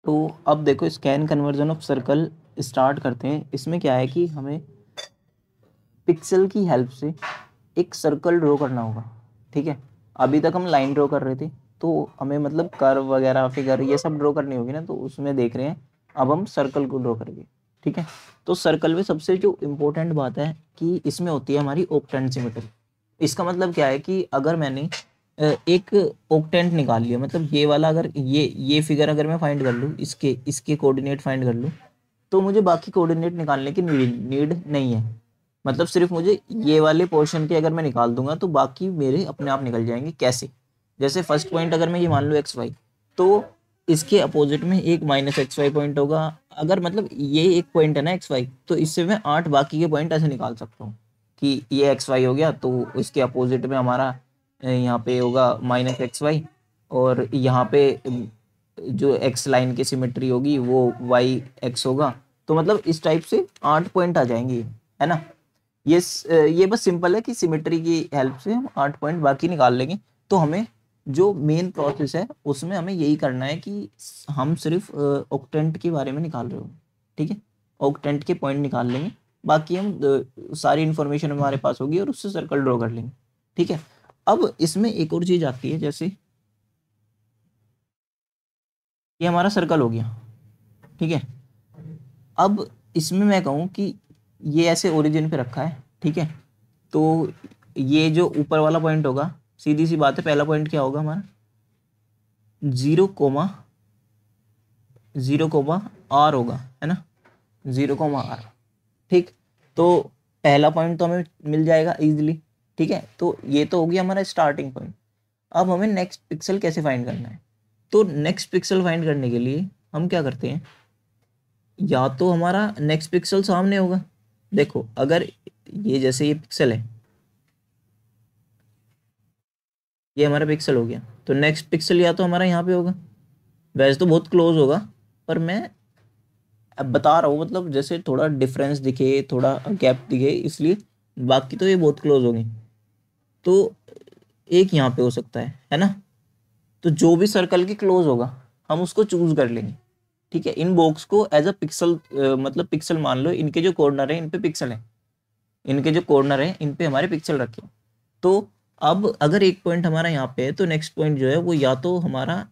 तो अब देखो scan conversion of circle start करते हैं। इसमें क्या है कि हमें पिक्सल की हेल्प से एक सर्कल ड्रॉ करना होगा। ठीक है, अभी तक हम लाइन ड्रॉ कर रहे थे, तो हमें मतलब कर्व वगैरह फिगर ये सब ड्रॉ करनी होगी ना, तो उसमें देख रहे हैं अब हम सर्कल को ड्रॉ करेंगे। ठीक है, तो सर्कल में सबसे जो इम्पोर्टेंट बात है कि इसमें होती है हमारी ऑक्टेंट सिमेट्री। इसका मतलब क्या है कि अगर मैंने एक ऑक्टेंट निकाल लिया, मतलब ये वाला, अगर ये फिगर अगर मैं फाइंड कर लूँ, इसके इसके कोऑर्डिनेट फाइंड कर लूँ, तो मुझे बाकी कोऑर्डिनेट निकालने की नीड नहीं है। मतलब सिर्फ मुझे ये वाले पोर्शन के अगर मैं निकाल दूंगा तो बाकी मेरे अपने आप निकल जाएंगे। कैसे? जैसे फर्स्ट पॉइंट अगर मैं ये मान लूँ एक्स वाई, तो इसके अपोजिट में एक माइनस एक्स वाई पॉइंट होगा। अगर मतलब ये एक पॉइंट है ना एक्स वाई, तो इससे मैं 8 बाकी के पॉइंट ऐसे निकाल सकता हूँ कि ये एक्स वाई हो गया, तो इसके अपोजिट में हमारा यहाँ पे होगा माइनस एक्स वाई, और यहाँ पे जो एक्स लाइन की सिमेट्री होगी वो वाई एक्स होगा। तो मतलब इस टाइप से 8 पॉइंट आ जाएंगे, है ना। ये बस सिंपल है कि सिमेट्री की हेल्प से हम 8 पॉइंट बाकी निकाल लेंगे। तो हमें जो मेन प्रोसेस है उसमें हमें यही करना है कि हम सिर्फ ऑक्टेंट के बारे में निकाल रहे हो। ठीक है, ऑक्टेंट के पॉइंट निकाल लेंगे, बाकी हम सारी इन्फॉर्मेशन हमारे पास होगी और उससे सर्कल ड्रॉ कर लेंगे। ठीक है, अब इसमें एक और चीज आती है, जैसे ये हमारा सर्कल हो गया। ठीक है, अब इसमें मैं कहूँ कि ये ऐसे ओरिजिन पे रखा है। ठीक है, तो ये जो ऊपर वाला पॉइंट होगा, सीधी सी बात है, पहला पॉइंट क्या होगा हमारा, 0,0, आर होगा, है ना, 0,r। ठीक, तो पहला पॉइंट तो हमें मिल जाएगा इजीली। ठीक है, तो ये तो हो गया हमारा स्टार्टिंग पॉइंट। अब हमें नेक्स्ट पिक्सल कैसे फाइंड करना है, तो नेक्स्ट पिक्सल फाइंड करने के लिए हम क्या करते हैं, या तो हमारा नेक्स्ट पिक्सल सामने होगा। देखो अगर ये जैसे ये पिक्सल है, ये हमारा पिक्सल हो गया, तो नेक्स्ट पिक्सल या तो हमारा यहाँ पे होगा। वैसे तो बहुत क्लोज होगा, पर मैं अब बता रहा हूँ, मतलब जैसे थोड़ा डिफरेंस दिखे, थोड़ा गैप दिखे, इसलिए। बाकी तो ये बहुत क्लोज होंगे, तो एक यहाँ पे हो सकता है ना। तो जो भी सर्कल के क्लोज होगा हम उसको चूज कर लेंगे। ठीक है, इन बॉक्स को एज अ पिक्सल, मतलब पिक्सल मान लो, इनके जो कॉर्नर है इन पे पिक्सल है, इनके जो कॉर्नर है इन पे हमारे पिक्सल रखे। तो अब अगर एक पॉइंट हमारा यहाँ पे है, तो नेक्स्ट पॉइंट जो है वो या तो हमारा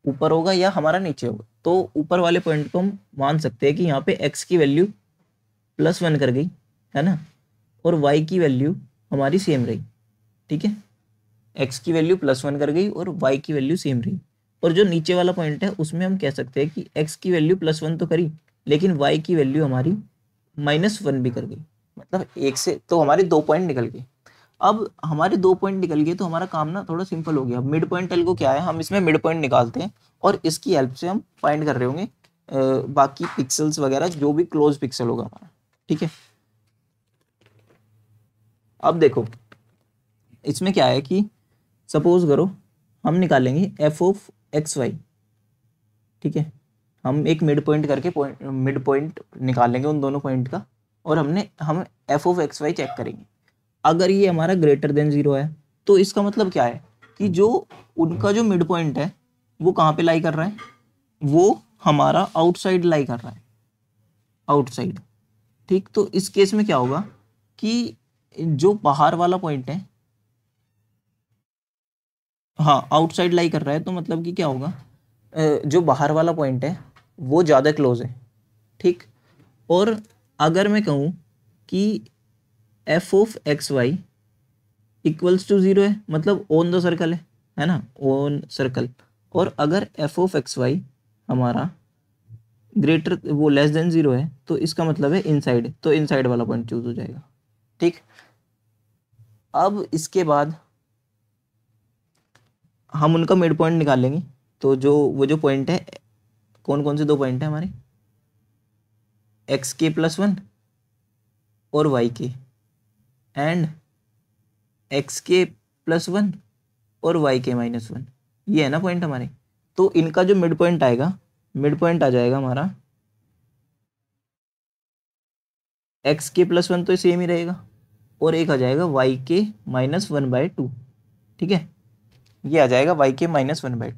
ऊपर होगा या हमारा नीचे होगा। तो ऊपर वाले पॉइंट को हम मान सकते हैं कि यहाँ पे एक्स की वैल्यू +1 कर गई, है ना, और वाई की वैल्यू हमारी सेम रही। ठीक है, एक्स की वैल्यू +1 कर गई और वाई की वैल्यू सेम रही। और जो नीचे वाला पॉइंट है उसमें हम कह सकते हैं कि एक्स की वैल्यू +1 तो करी, लेकिन वाई की वैल्यू हमारी -1 भी कर गई। मतलब एक से तो हमारे 2 पॉइंट निकल गए। अब हमारे 2 पॉइंट निकल गए तो हमारा काम ना थोड़ा सिंपल हो गया। मिड पॉइंट एल्गो क्या है, हम इसमें मिड पॉइंट निकालते हैं और इसकी हेल्प से हम फाइंड कर रहे होंगे बाकी पिक्सल्स वगैरह, जो भी क्लोज पिक्सल होगा हमारा। ठीक है, अब देखो इसमें क्या है कि सपोज करो हम निकालेंगे f(x,y). ठीक है, हम एक मिड पॉइंट करके मिड पॉइंट निकालेंगे उन दोनों पॉइंट का, और हम f(x,y) चेक करेंगे। अगर ये हमारा ग्रेटर देन 0 है, तो इसका मतलब क्या है कि जो उनका जो मिड पॉइंट है वो कहाँ पे लाई कर रहा है, वो हमारा आउटसाइड लाई कर रहा है, आउटसाइड। ठीक, तो इस केस में क्या होगा कि जो बाहर वाला पॉइंट है, हाँ आउटसाइड लाई कर रहा है, तो मतलब कि क्या होगा, जो बाहर वाला पॉइंट है वो ज़्यादा क्लोज है। ठीक, और अगर मैं कहूँ कि f(x,y) = 0 है, मतलब ऑन द सर्कल है ना, ऑन सर्कल। और अगर f(x,y) हमारा ग्रेटर वो लेस देन 0 है, तो इसका मतलब है इनसाइड, तो इनसाइड वाला पॉइंट चूज हो जाएगा। ठीक, अब इसके बाद हम उनका मिड पॉइंट निकालेंगे। तो जो वो जो पॉइंट है, कौन कौन से 2 पॉइंट है हमारे, एक्स के +1 और वाई के, एंड एक्स के +1 और वाई के -1, ये है ना पॉइंट हमारे। तो इनका जो मिड पॉइंट आएगा, मिड पॉइंट आ जाएगा हमारा एक्स के +1 तो सेम ही रहेगा, और एक आ जाएगा वाई के -1/2। ठीक है, ये आ जाएगा वाई के -1/2।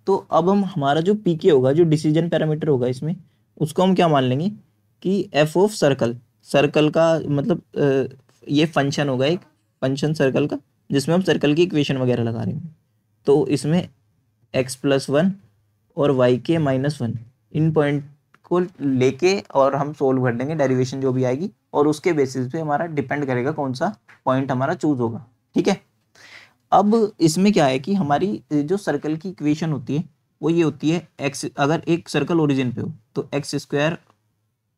तो अब हम हमारा जो पी के होगा, जो डिसीजन पैरामीटर होगा इसमें, उसको हम क्या मान लेंगे कि एफ ऑफ सर्कल, सर्कल का मतलब ये फंक्शन होगा, एक फंक्शन सर्कल का, जिसमें हम सर्कल की इक्वेशन वगैरह लगा रहे हैं। तो इसमें x+1 और y के-1 इन पॉइंट को लेके और हम सोल्व कर देंगे, डेरिवेशन जो भी आएगी, और उसके बेसिस पे हमारा डिपेंड करेगा कौन सा पॉइंट हमारा चूज होगा। ठीक है। अब इसमें क्या है कि हमारी जो सर्कल की इक्वेशन होती है वो ये होती है, एक्स, अगर एक सर्कल ओरिजिन पे हो तो x²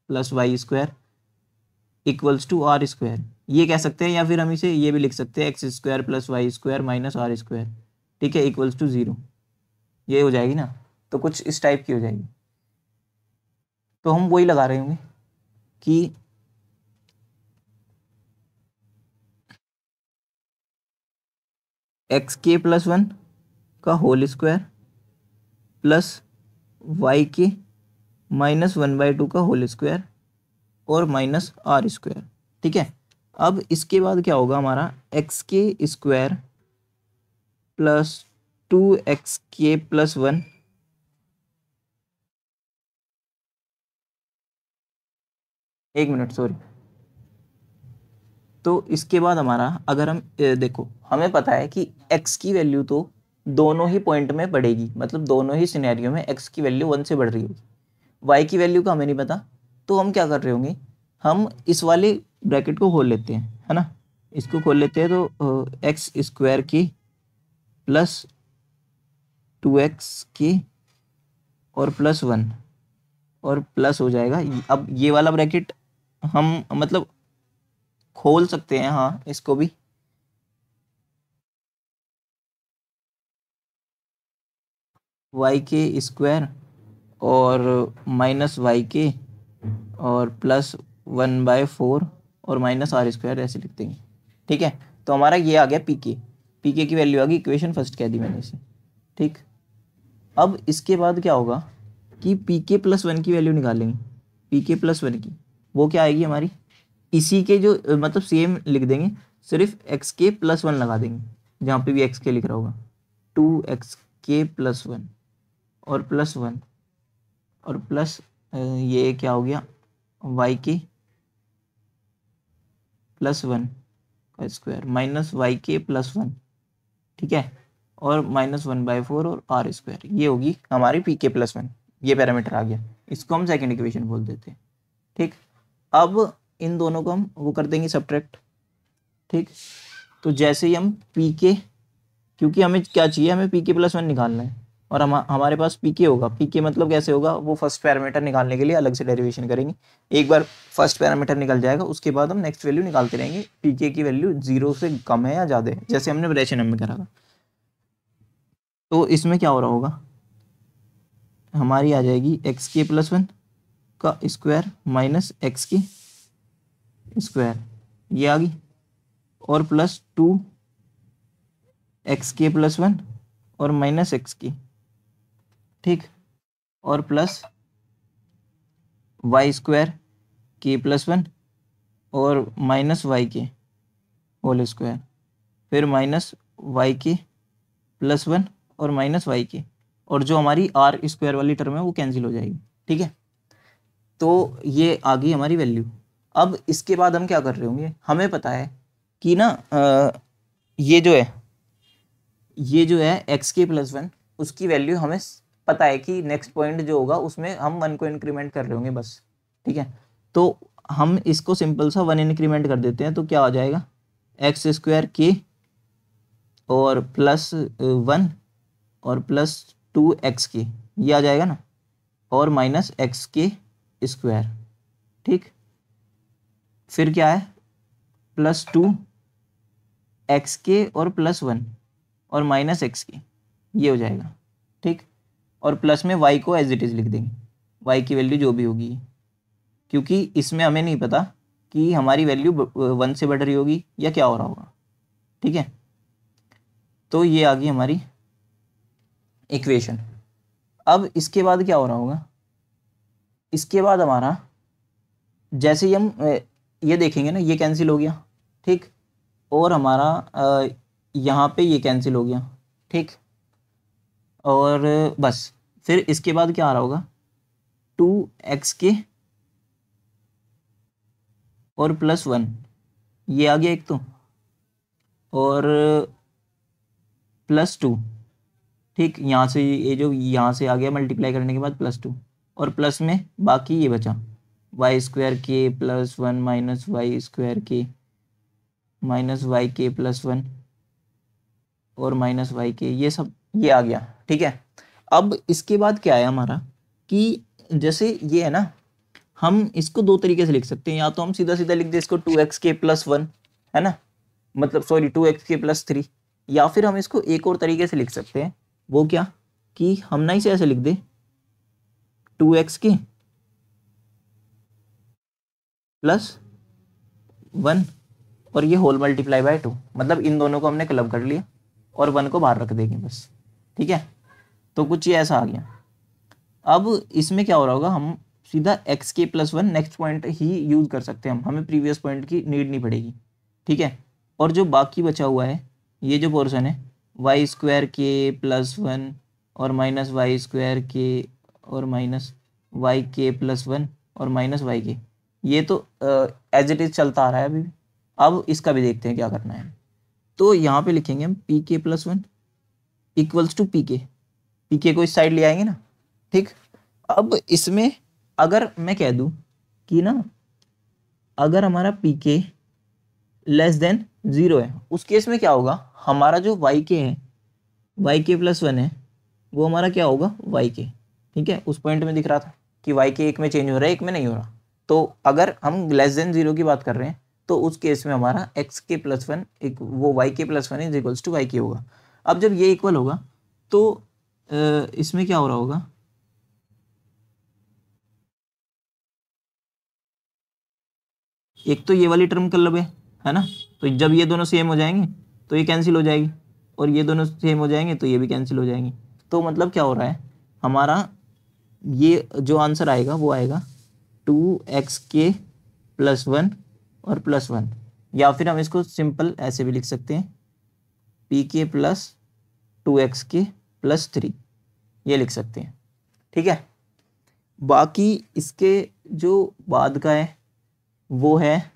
+ y² = r², ये कह सकते हैं, या फिर हम इसे ये भी लिख सकते हैं x² + y² - r², ठीक है, = 0। ये हो जाएगी ना, तो कुछ इस टाइप की हो जाएगी। तो हम वही लगा रहे होंगे कि x के+1 का होल स्क्वायर प्लस y के-1/2 का होल स्क्वायर और -r²। ठीक है। अब इसके बाद क्या होगा हमारा, x² + 2x+1 एक मिनट सॉरी। तो इसके बाद हमारा, अगर हम देखो, हमें पता है कि x की वैल्यू तो दोनों ही पॉइंट में बढ़ेगी, मतलब दोनों ही सिनेरियो में x की वैल्यू 1 से बढ़ रही होगी। y की वैल्यू का हमें नहीं पता, तो हम क्या कर रहे होंगे, हम इस वाले ब्रैकेट को खोल लेते हैं, है ना, इसको खोल लेते हैं। तो x² की प्लस 2x की और +1 और प्लस हो जाएगा। अब ये वाला ब्रैकेट हम मतलब खोल सकते हैं, हाँ, इसको भी, y² और -y और +1/4 और -r², ऐसे लिख देंगे। ठीक है। तो हमारा ये आ गया पीके, पीके की वैल्यू आ गई, इक्वेशन फर्स्ट कह दी मैंने इसे। ठीक। अब इसके बाद क्या होगा कि pk+1 की वैल्यू निकालेंगे, pk+1 की, वो क्या आएगी हमारी, इसी के जो मतलब सेम लिख देंगे, सिर्फ xk+1 लगा देंगे जहाँ पे भी xk लिख रहा होगा, 2xk+1 और +1 और प्लस ये क्या हो गया, y के+1 का स्क्वायर -y के+1, ठीक है, और -1/4 और r², ये होगी हमारी pk+1। ये पैरामीटर आ गया, इसको हम सेकंड इक्वेशन बोल देते हैं। ठीक। अब इन दोनों को हम वो कर देंगे सब्ट्रैक्ट। ठीक। तो जैसे ही हम pk, क्योंकि हमें क्या चाहिए, हमें pk+1 निकालना है, और हमारे पास pk होगा, pk मतलब कैसे होगा, वो फर्स्ट पैरामीटर निकालने के लिए अलग से डेरिवेशन करेंगे। एक बार फर्स्ट पैरामीटर निकल जाएगा, उसके बाद हम नेक्स्ट वैल्यू निकालते रहेंगे, pk की वैल्यू 0 से कम है या ज़्यादा है, जैसे हमने रेशनम में करा था। तो इसमें क्या हो रहा होगा, हमारी आ जाएगी xk+1 का स्क्वायर -x² ये आ गई, और +2xk+1 और -x। ठीक। और +y² k+1 और -y होल स्क्वायर, फिर -y+1 और -y, और जो हमारी r² वाली टर्म है वो कैंसिल हो जाएगी। ठीक है। तो ये आ गई हमारी वैल्यू। अब इसके बाद हम क्या कर रहे होंगे, हमें पता है कि ना ये जो है xk+1, उसकी वैल्यू हमें पता है कि नेक्स्ट पॉइंट जो होगा उसमें हम 1 को इंक्रीमेंट कर रहे होंगे बस। ठीक है। तो हम इसको सिंपल सा 1 इंक्रीमेंट कर देते हैं, तो क्या आ जाएगा, x² k और +1 और +2xk, ये आ जाएगा ना, और -x²। ठीक। फिर क्या है, +2xk और +1 और -xk, ये हो जाएगा। ठीक। और प्लस में y को एज इट इज़ लिख देंगे, y की वैल्यू जो भी होगी, क्योंकि इसमें हमें नहीं पता कि हमारी वैल्यू 1 से बढ़ रही होगी या क्या हो रहा होगा। ठीक है। तो ये आ गई हमारी इक्वेशन। अब इसके बाद क्या हो रहा होगा, इसके बाद हमारा, जैसे ही हम ये देखेंगे ना, ये कैंसिल हो गया। ठीक। और हमारा यहाँ पे ये कैंसिल हो गया। ठीक। और बस फिर इसके बाद क्या आ रहा होगा, 2x और +1, ये आ गया एक तो, और +2, ठीक, यहाँ से ये जो यहाँ से आ गया मल्टीप्लाई करने के बाद +2, और प्लस में बाकी ये बचा y² +1 -y² -yk+1 और -yk, ये सब ये आ गया, ठीक है। अब इसके बाद क्या है हमारा कि जैसे ये है ना, हम इसको दो तरीके से लिख सकते हैं, या तो हम सीधा सीधा लिख दे इसको 2x+1, है ना, मतलब सॉरी 2x+3, या फिर हम इसको एक और तरीके से लिख सकते हैं, वो क्या कि हम ना इसे ऐसे लिख दे 2x+1 और ये होल मल्टीप्लाई बाय 2, मतलब इन दोनों को हमने क्लब कर लिया और 1 को बाहर रख देंगे बस, ठीक है। तो कुछ ये ऐसा आ गया। अब इसमें क्या हो रहा होगा, हम सीधा x+1 नेक्स्ट पॉइंट ही यूज कर सकते हैं, हमें प्रीवियस पॉइंट की नीड नहीं पड़ेगी, ठीक है। और जो बाकी बचा हुआ है ये जो पोर्शन है y² और -y² और -yk+1 और -yk, ये तो एज इट इज चलता आ रहा है अभी भी। अब इसका भी देखते हैं क्या करना है। तो यहाँ पे लिखेंगे हम pk+1 इक्वल्स टू pk को इस साइड ले आएंगे ना, ठीक। अब इसमें अगर मैं कह दूं कि ना, अगर हमारा pk <0 है, उस केस में क्या होगा, हमारा जो yk है, yk+1 है, वो हमारा क्या होगा yk, ठीक है। उस पॉइंट में दिख रहा था कि yk एक में चेंज हो रहा है, एक में नहीं हो रहा। तो अगर हम <0 की बात कर रहे हैं तो उस केस में हमारा x+1 एक वो yk+1 is equals to yk होगा। अब जब ये इक्वल होगा तो इसमें क्या हो रहा होगा, एक तो ये वाली टर्म क्लब है ना, तो जब ये दोनों सेम हो जाएंगे तो ये कैंसिल हो जाएगी, और ये दोनों सेम हो जाएंगे तो ये भी कैंसिल हो जाएंगी। तो मतलब क्या हो रहा है हमारा, ये जो आंसर आएगा वो आएगा 2x+1 और +1, या फिर हम इसको सिंपल ऐसे भी लिख सकते हैं pk+2x+3, ये लिख सकते हैं, ठीक है। बाकी इसके जो बाद का है वो है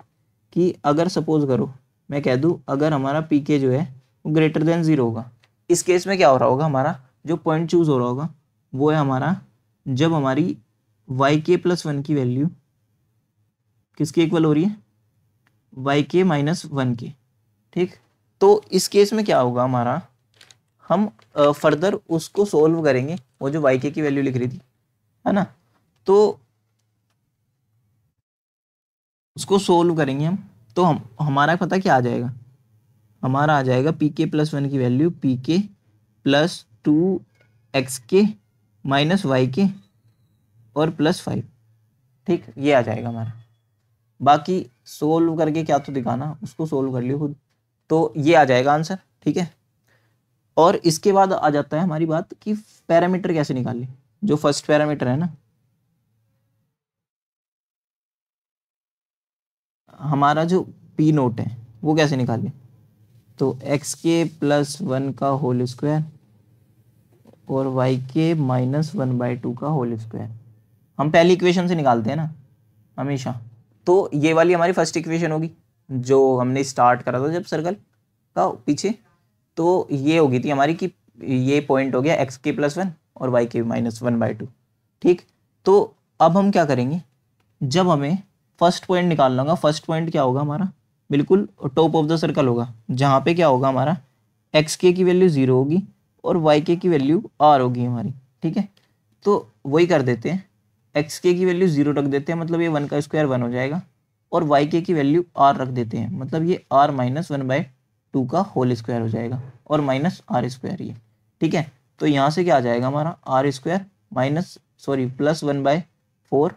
कि अगर सपोज करो मैं कह दूं अगर हमारा pk जो है वो <0 होगा, इस केस में क्या हो रहा होगा, हमारा जो पॉइंट चूज हो रहा होगा वो है हमारा जब हमारी yk+1 की वैल्यू किसके इक्वल हो रही है, yk-1 के, ठीक। तो इस केस में क्या होगा हमारा, हम फर्दर उसको सोल्व करेंगे, वो जो yk की वैल्यू लिख रही थी, है ना, तो उसको सोल्व करेंगे हम, तो हम हमारा पता क्या आ जाएगा, हमारा आ जाएगा pk+1 की वैल्यू pk+2xk -yk और +5, ठीक, ये आ जाएगा हमारा। बाकी सोल्व करके क्या तो दिखाना, उसको सोल्व कर लियो खुद, तो ये आ जाएगा आंसर, ठीक है। और इसके बाद आ जाता है हमारी बात कि पैरामीटर कैसे निकालें, जो फर्स्ट पैरामीटर है ना हमारा, जो पी नोट है वो कैसे निकालें, तो xk+1 का होल स्क्वायर और yk-1/2 का होल स्क्वायर, हम पहली इक्वेशन से निकालते हैं ना हमेशा। तो ये वाली हमारी फर्स्ट इक्वेशन होगी जो हमने स्टार्ट करा था जब सर्कल का पीछे, तो ये होगी थी हमारी कि ये पॉइंट हो गया xk+1 और yk-1/2, ठीक। तो अब हम क्या करेंगे, जब हमें फर्स्ट पॉइंट निकालना होगा, फर्स्ट पॉइंट क्या होगा हमारा, बिल्कुल टॉप ऑफ द सर्कल होगा, जहाँ पे क्या होगा हमारा xk की वैल्यू 0 होगी और yk की वैल्यू r होगी हमारी, ठीक है। तो वही कर देते हैं, xk की वैल्यू 0 रख देते हैं, मतलब ये 1 का स्क्वायर 1 हो जाएगा, और yk की वैल्यू r रख देते हैं, मतलब ये r-1/2 का होल स्क्वायर हो जाएगा, और -r², ये ठीक है। तो यहाँ से क्या आ जाएगा हमारा r² +1/4,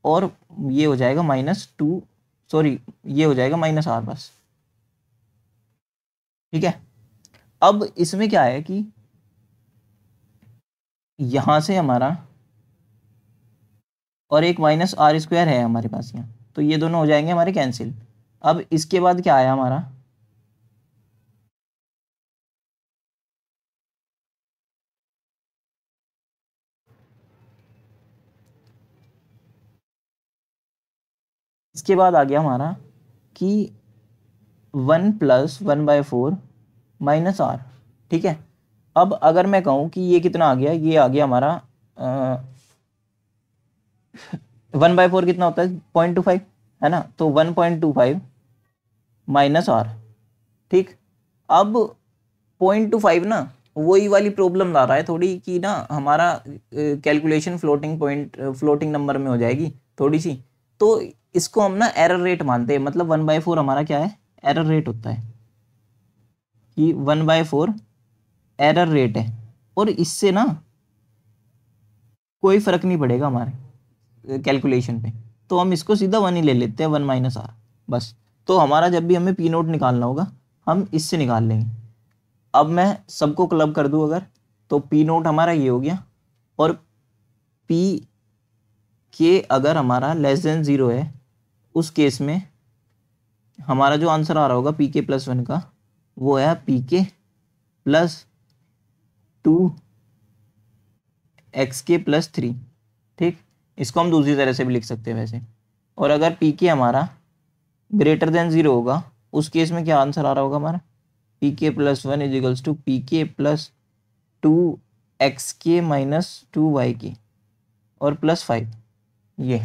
और ये हो जाएगा -2, सॉरी ये हो जाएगा -r बस, ठीक है। अब इसमें क्या है कि यहां से हमारा और एक -r² है हमारे पास यहाँ, तो ये दोनों हो जाएंगे हमारे कैंसिल। अब इसके बाद क्या आया हमारा, इसके बाद आ गया हमारा कि 1 + 1/4 - r, ठीक है। अब अगर मैं कहूँ कि ये कितना आ गया, ये आ गया हमारा 1/4 कितना होता है 0.25, है ना, तो 1.25 - r, ठीक। अब 0.25 ना वही वाली प्रॉब्लम ला रहा है थोड़ी कि ना हमारा कैलकुलेशन फ्लोटिंग नंबर में हो जाएगी थोड़ी सी, तो इसको हम ना एरर रेट मानते हैं। मतलब 1/4 हमारा क्या है, एरर रेट होता है कि 1/4 एरर रेट है, और इससे ना कोई फर्क नहीं पड़ेगा हमारे कैलकुलेशन पे, तो हम इसको सीधा 1 ही ले लेते हैं, 1 - r बस। तो हमारा जब भी हमें पी नोट निकालना होगा हम इससे निकाल लेंगे। अब मैं सबको क्लब कर दूं अगर, तो पी नोट हमारा ये हो गया, और पी के अगर हमारा <0 है उस केस में हमारा जो आंसर आ रहा होगा पी के +1 का, वो है पी के +2 x के +3, ठीक। इसको हम दूसरी तरह से भी लिख सकते हैं वैसे। और अगर पी के हमारा <0 होगा उस केस में क्या आंसर आ रहा होगा हमारा, पी के +1 = पी के +2 x के - 2y के और +5, ये,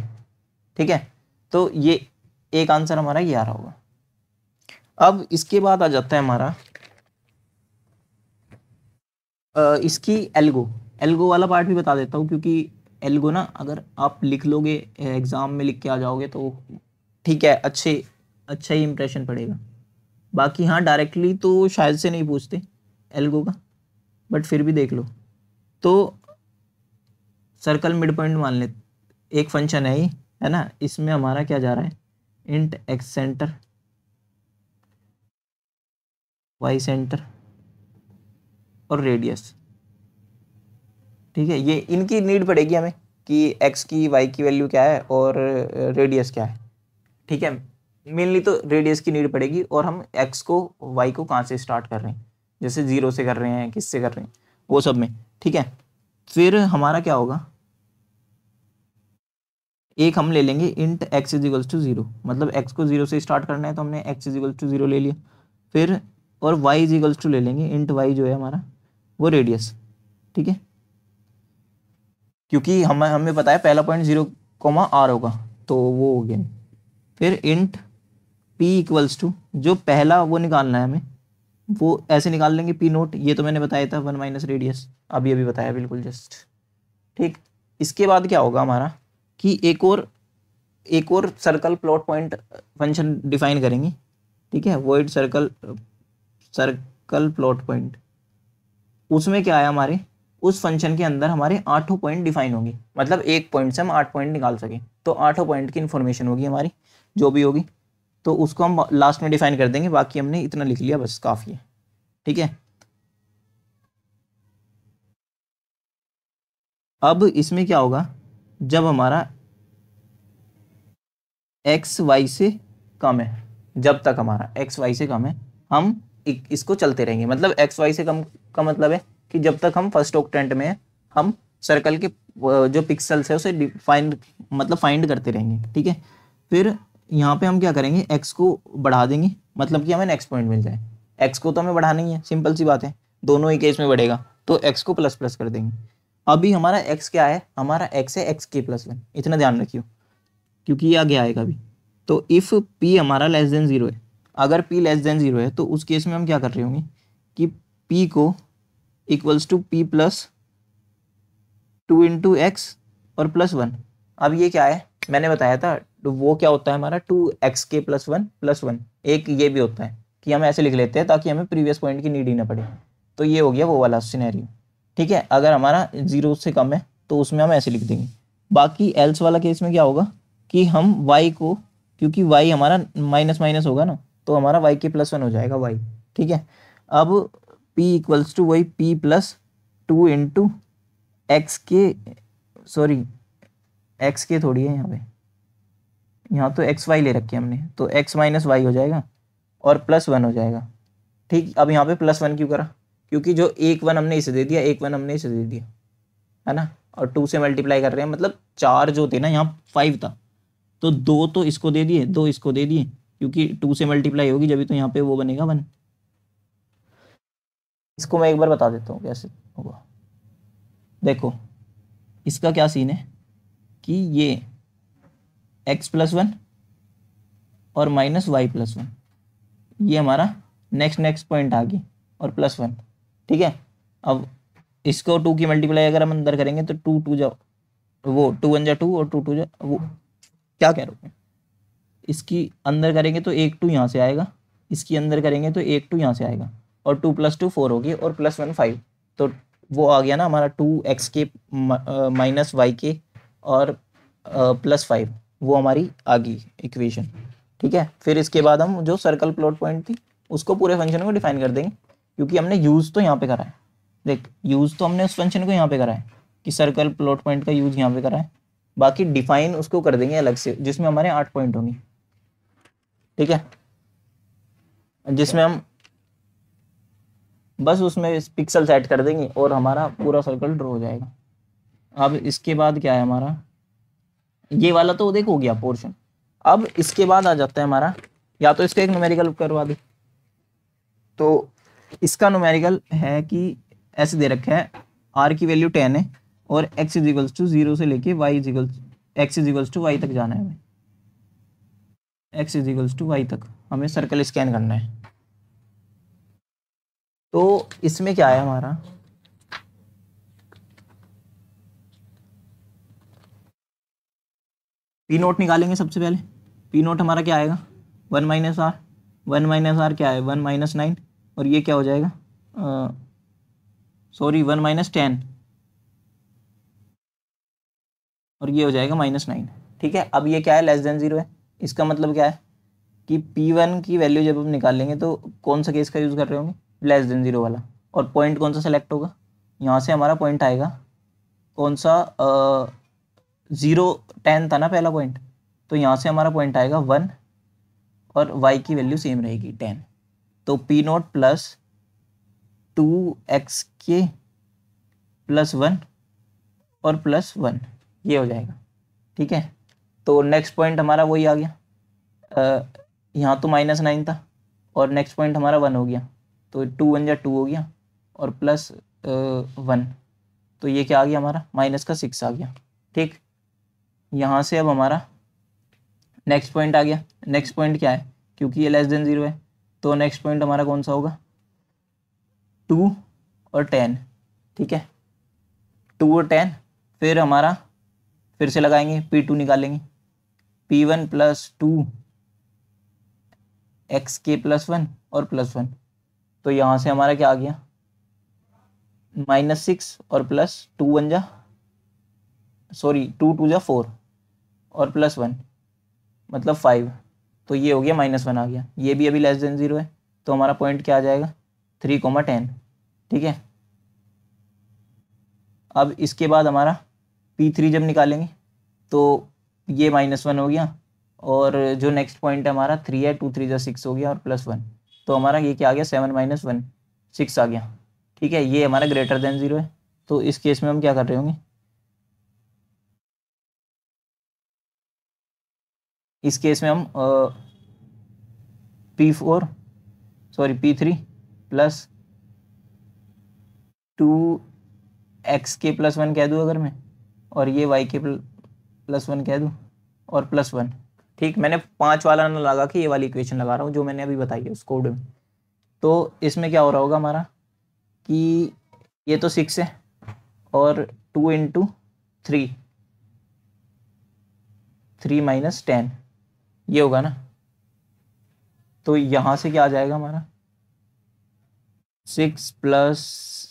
ठीक है। तो ये एक आंसर हमारा ये आ रहा होगा। अब इसके बाद आ जाता है हमारा इसकी एल्गो वाला पार्ट भी बता देता हूँ, क्योंकि एल्गो ना अगर आप लिख लोगे एग्ज़ाम में लिख के आ जाओगे तो ठीक है, अच्छा ही इम्प्रेशन पड़ेगा। बाकी हाँ डायरेक्टली तो शायद से नहीं पूछते एल्गो का, बट फिर भी देख लो। तो सर्कल मिड पॉइंट मान ले, एक फंक्शन है ही, है ना, इसमें हमारा क्या जा रहा है, int x centre, y centre और रेडियस, ठीक है। ये इनकी नीड पड़ेगी हमें कि x की y की वैल्यू क्या है और रेडियस क्या है, ठीक है। मेनली तो रेडियस की नीड पड़ेगी, और हम x को y को कहाँ से स्टार्ट कर रहे हैं, जैसे 0 से कर रहे हैं, किससे कर रहे हैं, वो सब में, ठीक है। फिर हमारा क्या होगा, एक हम ले लेंगे इंट x = 0, मतलब x को 0 से स्टार्ट करना है तो हमने x = 0 ले लिया। फिर और y = ले लेंगे इंट y जो है हमारा वो रेडियस, ठीक है, क्योंकि हमें पता है पहला पॉइंट 0, r होगा, तो वो हो गया। फिर इंट p = जो पहला वो निकालना है हमें, वो ऐसे निकाल लेंगे पी नोट, ये तो मैंने बताया था 1 - रेडियस, अभी बताया बिल्कुल जस्ट, ठीक। इसके बाद क्या होगा हमारा कि एक और circle plot point function define करेंगे, ठीक है, वॉइड सर्कल प्लॉट पॉइंट। उसमें क्या है, हमारे उस फंक्शन के अंदर हमारे 8 पॉइंट डिफाइन होंगे, मतलब एक पॉइंट से हम 8 पॉइंट निकाल सकें, तो 8 पॉइंट की इन्फॉर्मेशन होगी हमारी जो भी होगी, तो उसको हम लास्ट में डिफाइन कर देंगे। बाकी हमने इतना लिख लिया, बस काफ़ी है, ठीक है। अब इसमें क्या होगा, जब हमारा एक्स वाई से कम है, जब तक हमारा एक्स वाई से कम है हम इसको चलते रहेंगे। मतलब एक्स वाई से कम का मतलब है कि जब तक हम फर्स्ट ऑक्टेंट में है हम सर्कल के जो पिक्सल्स है उसे फाइंड करते रहेंगे, ठीक है। फिर यहाँ पे हम क्या करेंगे, एक्स को बढ़ा देंगे, मतलब कि हमें नेक्स्ट पॉइंट मिल जाए। एक्स को तो हमें बढ़ाना ही है, सिंपल सी बात है, दोनों ही केस में बढ़ेगा, तो एक्स को प्लस प्लस कर देंगे। अभी हमारा एक्स क्या है, हमारा एक्स है x k+1, इतना ध्यान रखियो क्योंकि ये आगे आएगा भी। तो इफ़ p हमारा <0 है, अगर p <0 है तो उस केस में हम क्या कर रहे होंगे कि p को = p+2 × x और +1। अब ये क्या है, मैंने बताया था तो वो क्या होता है हमारा 2xk+1 एक ये भी होता है कि हम ऐसे लिख लेते हैं ताकि हमें प्रीवियस पॉइंट की नीड ही ना पड़े। तो ये हो गया वो वाला सिनेरियो, ठीक है। अगर हमारा 0 से कम है तो उसमें हम ऐसे लिख देंगे। बाकी एल्स वाला केस में क्या होगा कि हम y को, क्योंकि y हमारा माइनस माइनस होगा ना, तो हमारा y k+1 हो जाएगा y, ठीक है। अब p = वही p+2 × x के थोड़ी है यहाँ पे, यहाँ तो एक्स वाई ले रखे हमने, तो x - y हो जाएगा और +1 हो जाएगा, ठीक। अब यहाँ पे +1 क्यों करा, क्योंकि जो एक 1 हमने इसे दे दिया, एक 1 हमने इसे दे दिया, है ना, और 2 से मल्टीप्लाई कर रहे हैं, मतलब 4 जो थे ना यहाँ 5 था, तो 2 तो इसको दे दिए, 2 इसको दे दिए, क्योंकि 2 से मल्टीप्लाई होगी जब, तो यहाँ पे वो बनेगा 1। इसको मैं एक बार बता देता हूँ कैसे होगा। देखो इसका क्या सीन है कि ये x+1 और -y+1, ये हमारा नेक्स्ट पॉइंट आ गई, और +1। ठीक है, अब इसको 2 की मल्टीप्लाई अगर हम अंदर करेंगे तो 2 2 जा वो 2 1 जा 2 और 2 2 जा वो, क्या कह रहा हूँ, इसकी अंदर करेंगे तो 1 2 यहाँ से आएगा, इसकी अंदर करेंगे तो 1 2 यहाँ से आएगा, और 2 + 2 4 होगी, और +1 5। तो वो आ गया ना हमारा 2x के -y के और +5, वो हमारी आ गई इक्वेशन। ठीक है, फिर इसके बाद हम जो सर्कल प्लॉट पॉइंट थी उसको पूरे फंक्शन को डिफाइन कर देंगे, क्योंकि हमने यूज़ तो यहाँ पे करा है। देख यूज़ तो हमने उस फंक्शन को यहाँ पे करा है कि सर्कल प्लॉट पॉइंट का यूज़ यहाँ पे करा है, बाकी डिफाइन उसको कर देंगे अलग से, जिसमें हमारे 8 पॉइंट होंगे। ठीक है, जिसमें हम बस उसमें पिक्सल सेट कर देंगे और हमारा पूरा सर्कल ड्रॉ हो जाएगा। अब इसके बाद क्या है हमारा, ये वाला तो देखो हो गया पोर्शन। अब इसके बाद आ जाता है हमारा, या तो इसका एक न्यूमेरिकल करवा दे, तो इसका न्यूमेरिकल है कि ऐसे दे रखा है, r की वैल्यू 10 है और x = 0 से लेके x = y तक जाना है हमें, x = y तक हमें सर्कल स्कैन करना है। तो इसमें क्या है हमारा, पी नोट निकालेंगे सबसे पहले। पी नोट हमारा क्या आएगा, 1 - r, 1 - r क्या है 1 - 9, और ये क्या हो जाएगा, सॉरी 1 - 10, और ये हो जाएगा -9। ठीक है, अब ये क्या है, <0 है। इसका मतलब क्या है कि P1 की वैल्यू जब हम निकालेंगे तो कौन सा केस का यूज़ कर रहे होंगे, <0 वाला, और पॉइंट कौन सा सेलेक्ट होगा, यहाँ से हमारा पॉइंट आएगा कौन सा, 0 10 था ना पहला पॉइंट, तो यहाँ से हमारा पॉइंट आएगा 1, और y की वैल्यू सेम रहेगी 10। तो P0 + 2x के +1 और +1, ये हो जाएगा। ठीक है, तो नेक्स्ट पॉइंट हमारा वही आ गया, यहाँ तो -9 था और नेक्स्ट पॉइंट हमारा 1 हो गया, तो 2 1 जा 2 हो गया, और +1, तो ये क्या आ गया हमारा -6 आ गया। ठीक, यहाँ से अब हमारा नेक्स्ट पॉइंट आ गया। नेक्स्ट पॉइंट क्या है, क्योंकि ये <0 है, तो नेक्स्ट पॉइंट हमारा कौन सा होगा, 2 और 10। ठीक है, 2 और 10, फिर हमारा फिर से लगाएंगे, P2 निकालेंगे, P1 + 2 x के +1 और +1, तो यहाँ से हमारा क्या आ गया, -6 और +2 1 जा, सॉरी 2 2 जा 4, और +1 मतलब 5, तो ये हो गया -1 आ गया। ये भी अभी <0 है, तो हमारा पॉइंट क्या आ जाएगा, 3, 10। ठीक है, अब इसके बाद हमारा P3 जब निकालेंगे तो ये -1 हो गया, और जो नेक्स्ट पॉइंट है हमारा 3 है, 2 3 जा 6 हो गया, और +1, तो हमारा ये क्या आ गया, 7 - 1 6 आ गया। ठीक है, ये हमारा <0 है, तो इस केस में हम क्या कर रहे होंगे, इस केस में हम P3 + 2x के +1 कह दूँ अगर मैं, और ये y के +1 कह दूँ, और +1। ठीक, मैंने 5 वाला ना लगा के ये वाली इक्वेशन लगा रहा हूँ जो मैंने अभी बताई है उस कोड में। तो इसमें क्या हो रहा होगा हमारा कि ये तो 6 है, और 2 × 3 3 - 10, ये होगा ना, तो यहाँ से क्या आ जाएगा हमारा, 6 +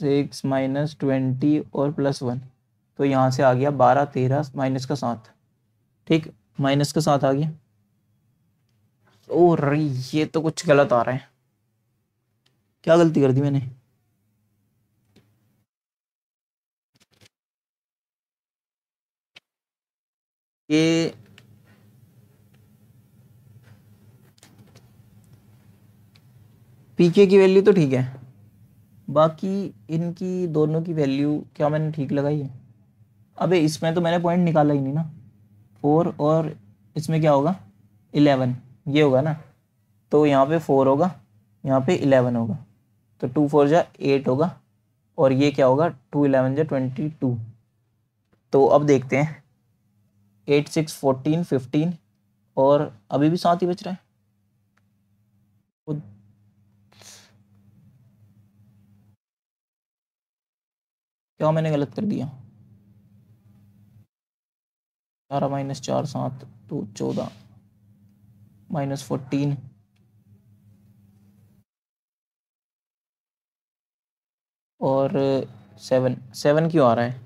6 - 20 और +1, तो यहाँ से आ गया 12 13 -7। ठीक, -7 आ गया। ओ रे, ये तो कुछ गलत आ रहा है, क्या गलती कर दी मैंने, ये पीके की वैल्यू तो ठीक है, बाकी इनकी दोनों की वैल्यू क्या मैंने ठीक लगाई है। अबे इसमें तो मैंने पॉइंट निकाला ही नहीं ना, 4 और इसमें क्या होगा 11, ये होगा ना, तो यहाँ पे 4 होगा, यहाँ पे 11 होगा, तो 2 4 जा 8 होगा, और ये क्या होगा 2 11 जा 22। तो अब देखते हैं 8 6 14 15, और अभी भी 7 ही बच रहा है। क्या मैंने गलत कर दिया? 12 माइनस 4 7 तो 14 माइनस 14 और 7 7 क्यों आ रहा है?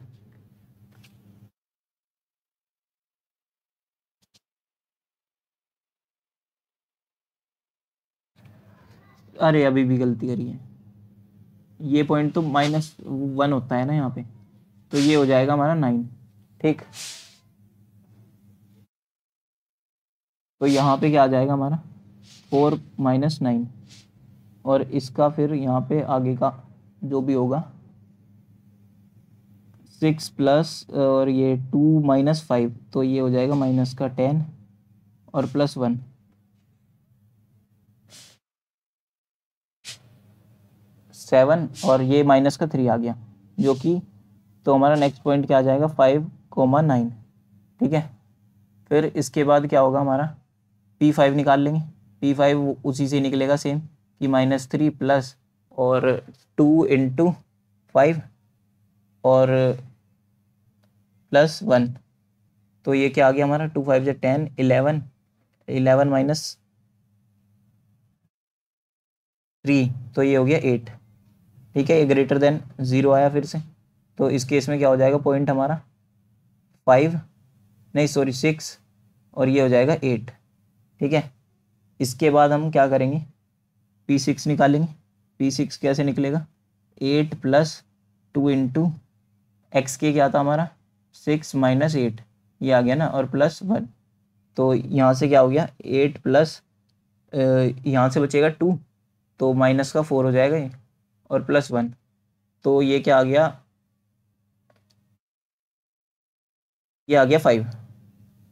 अरे अभी भी गलती करी है, ये पॉइंट तो -1 होता है ना यहाँ पे, तो ये हो जाएगा हमारा 9। ठीक, तो यहाँ पे क्या आ जाएगा हमारा 4 माइनस 9, और इसका फिर यहाँ पे आगे का जो भी होगा 6 प्लस और ये 2 माइनस 5, तो ये हो जाएगा माइनस का 10 और प्लस 1, 7 और ये माइनस का 3 आ गया, जो कि तो हमारा नेक्स्ट पॉइंट क्या आ जाएगा 5,9। ठीक है, फिर इसके बाद क्या होगा हमारा P5 निकाल लेंगे। P5 उसी से निकलेगा सेम कि -3 प्लस और 2 इंटू 5 और प्लस 1, तो ये क्या आ गया हमारा 2 5 10 11 11 माइनस 3, तो ये हो गया 8। ठीक है, ये ग्रेटर देन 0 आया फिर से, तो इस केस में क्या हो जाएगा पॉइंट हमारा 5 नहीं सॉरी 6, और ये हो जाएगा 8। ठीक है, इसके बाद हम क्या करेंगे P6 निकालेंगे। P6 कैसे निकलेगा 8 प्लस 2 इंटू एक्स के क्या था हमारा 6 माइनस 8, ये आ गया ना, और प्लस 1, तो यहाँ से क्या हो गया 8 प्लस यहाँ से बचेगा 2, तो माइनस का 4 हो जाएगा ये, और प्लस 1, तो ये क्या आ गया, ये आ गया 5।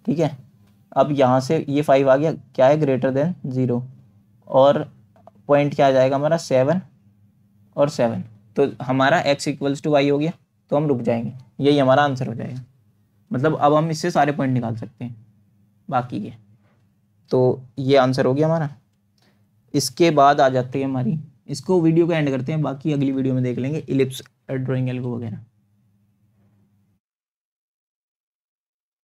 ठीक है, अब यहाँ से ये 5 आ गया, क्या है ग्रेटर देन 0, और पॉइंट क्या आ जाएगा हमारा 7 और 7, तो हमारा x इक्वल्स टू वाई हो गया, तो हम रुक जाएंगे, यही हमारा आंसर हो जाएगा। मतलब अब हम इससे सारे पॉइंट निकाल सकते हैं बाकी के, तो ये आंसर हो गया हमारा। इसके बाद आ जाती है हमारी, इसको वीडियो को एंड करते हैं, बाकी अगली वीडियो में देख लेंगे इलिप्स ड्राइंग एल्गो वगैरह।